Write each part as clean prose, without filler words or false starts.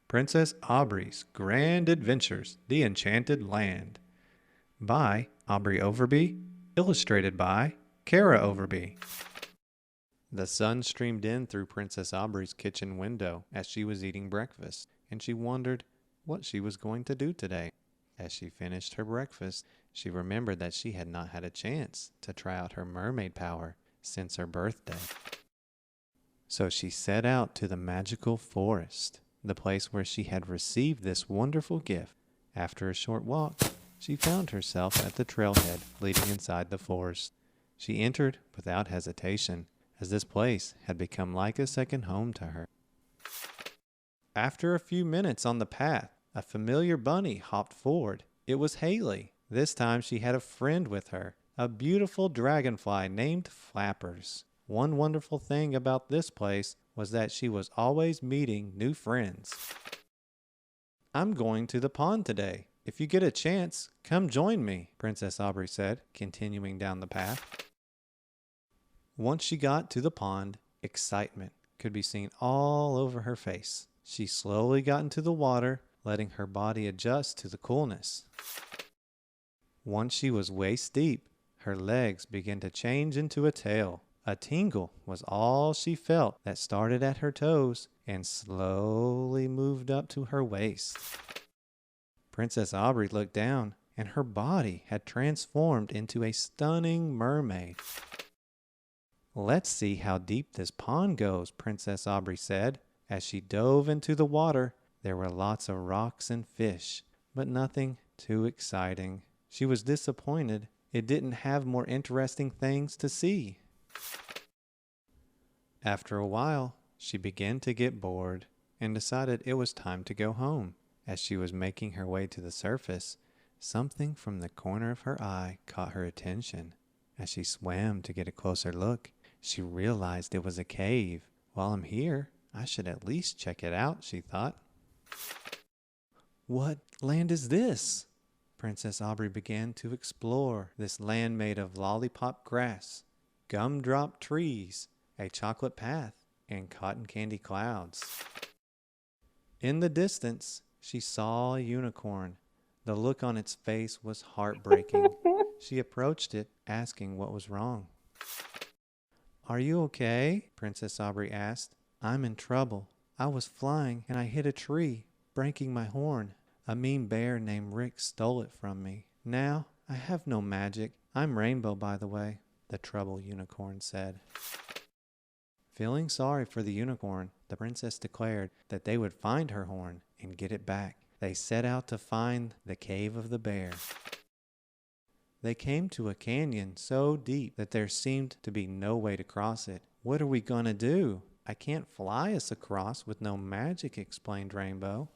Princess Aubree's Grand Adventures, The Enchanted Land by Aubree Overbee, illustrated by Kara Overbee. The sun streamed in through Princess Aubree's kitchen window as she was eating breakfast, and she wondered what she was going to do today. As she finished her breakfast, she remembered that she had not had a chance to try out her mermaid power since her birthday. So she set out to the magical forest, the place where she had received this wonderful gift. After a short walk, she found herself at the trailhead leading inside the forest. She entered without hesitation, as this place had become like a second home to her. After a few minutes on the path, a familiar bunny hopped forward. It was Haley. This time she had a friend with her, a beautiful dragonfly named Flappers. One wonderful thing about this place was that she was always meeting new friends. "I'm going to the pond today. If you get a chance, come join me," Princess Aubree said, continuing down the path. Once she got to the pond, excitement could be seen all over her face. She slowly got into the water, letting her body adjust to the coolness. Once she was waist deep, her legs began to change into a tail. A tingle was all she felt that started at her toes and slowly moved up to her waist. Princess Aubree looked down, and her body had transformed into a stunning mermaid. "Let's see how deep this pond goes," Princess Aubree said. As she dove into the water, there were lots of rocks and fish, but nothing too exciting. She was disappointed it didn't have more interesting things to see. After a while, she began to get bored and decided it was time to go home. As she was making her way to the surface, something from the corner of her eye caught her attention. As she swam to get a closer look, she realized it was a cave. "While I'm here, I should at least check it out," she thought. "What land is this?" Princess Aubree began to explore this land made of lollipop grass, gumdrop trees, a chocolate path, and cotton candy clouds. In the distance, she saw a unicorn. The look on its face was heartbreaking. She approached it, asking what was wrong. "Are you okay?" Princess Aubree asked. "I'm in trouble. I was flying and I hit a tree, breaking my horn. A mean bear named Rick stole it from me. Now I have no magic. I'm Rainbow, by the way," the troubled unicorn said. Feeling sorry for the unicorn, the princess declared that they would find her horn and get it back. They set out to find the cave of the bear. They came to a canyon so deep that there seemed to be no way to cross it. "What are we gonna do? I can't fly us across with no magic," explained Rainbow.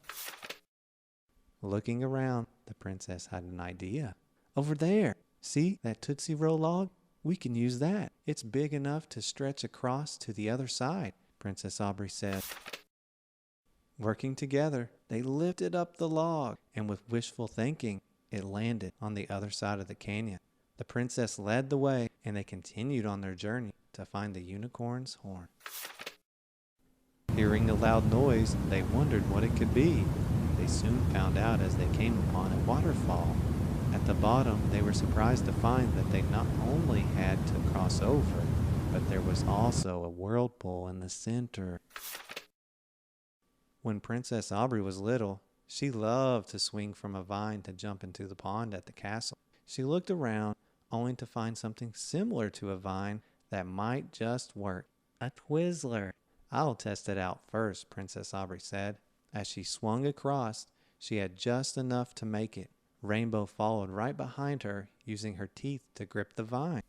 Looking around, the princess had an idea. "Over there, see that Tootsie Roll log? We can use that. It's big enough to stretch across to the other side," Princess Aubree said. Working together, they lifted up the log, and with wishful thinking, it landed on the other side of the canyon. The princess led the way, and they continued on their journey to find the unicorn's horn. Hearing a loud noise, they wondered what it could be. They soon found out as they came upon a waterfall. At the bottom, they were surprised to find that they not only had to cross over, but there was also a whirlpool in the center. When Princess Aubree was little, she loved to swing from a vine to jump into the pond at the castle. She looked around, only to find something similar to a vine that might just work. "A Twizzler. I'll test it out first," Princess Aubree said. As she swung across, she had just enough to make it. Rainbow followed right behind her, using her teeth to grip the vine.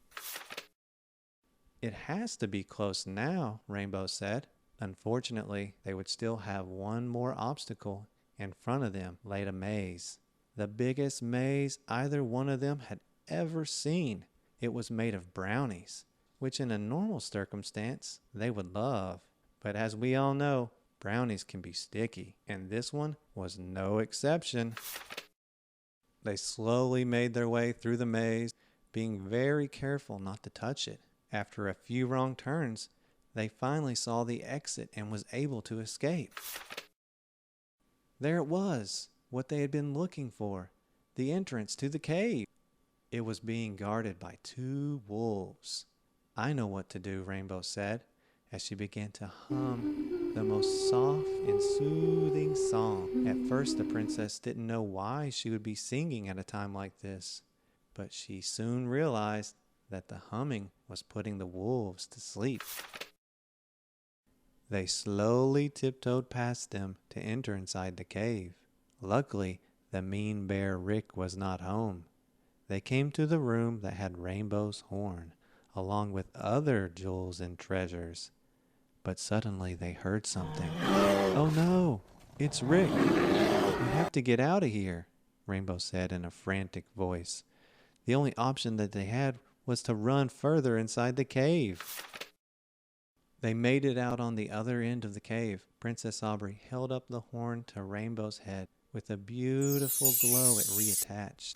"It has to be close now," Rainbow said. Unfortunately, they would still have one more obstacle. In front of them lay a maze. The biggest maze either one of them had ever seen. It was made of brownies, which in a normal circumstance they would love. But as we all know, brownies can be sticky, and this one was no exception. They slowly made their way through the maze, being very careful not to touch it. After a few wrong turns, they finally saw the exit and was able to escape. There it was, what they had been looking for, the entrance to the cave. It was being guarded by 2 wolves. I know what to do, Rainbow said, as she began to hum the most soft and soothing song. At first, the princess didn't know why she would be singing at a time like this, but she soon realized that the humming was putting the wolves to sleep. They slowly tiptoed past them to enter inside the cave. Luckily, the mean bear Rick was not home. They came to the room that had Rainbow's horn, along with other jewels and treasures. But suddenly they heard something. Oh no, it's Rick. We have to get out of here, Rainbow said in a frantic voice. The only option that they had was to run further inside the cave. They made it out on the other end of the cave. Princess Aubree held up the horn to Rainbow's head. With a beautiful glow, it reattached.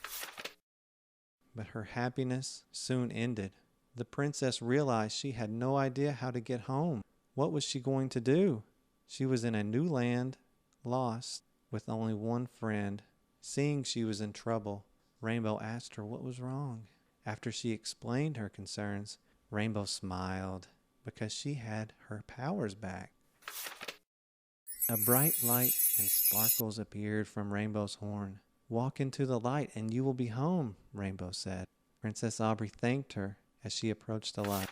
But her happiness soon ended. The princess realized she had no idea how to get home. What was she going to do? She was in a new land, lost, with only one friend. Seeing she was in trouble, Rainbow asked her what was wrong. After she explained her concerns, Rainbow smiled because she had her powers back. A bright light and sparkles appeared from Rainbow's horn. Walk into the light and you will be home, Rainbow said. Princess Aubree thanked her as she approached the light.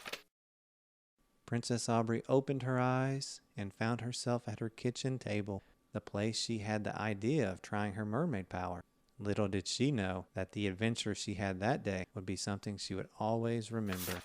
Princess Aubree opened her eyes and found herself at her kitchen table, the place she had the idea of trying her mermaid power. Little did she know that the adventure she had that day would be something she would always remember.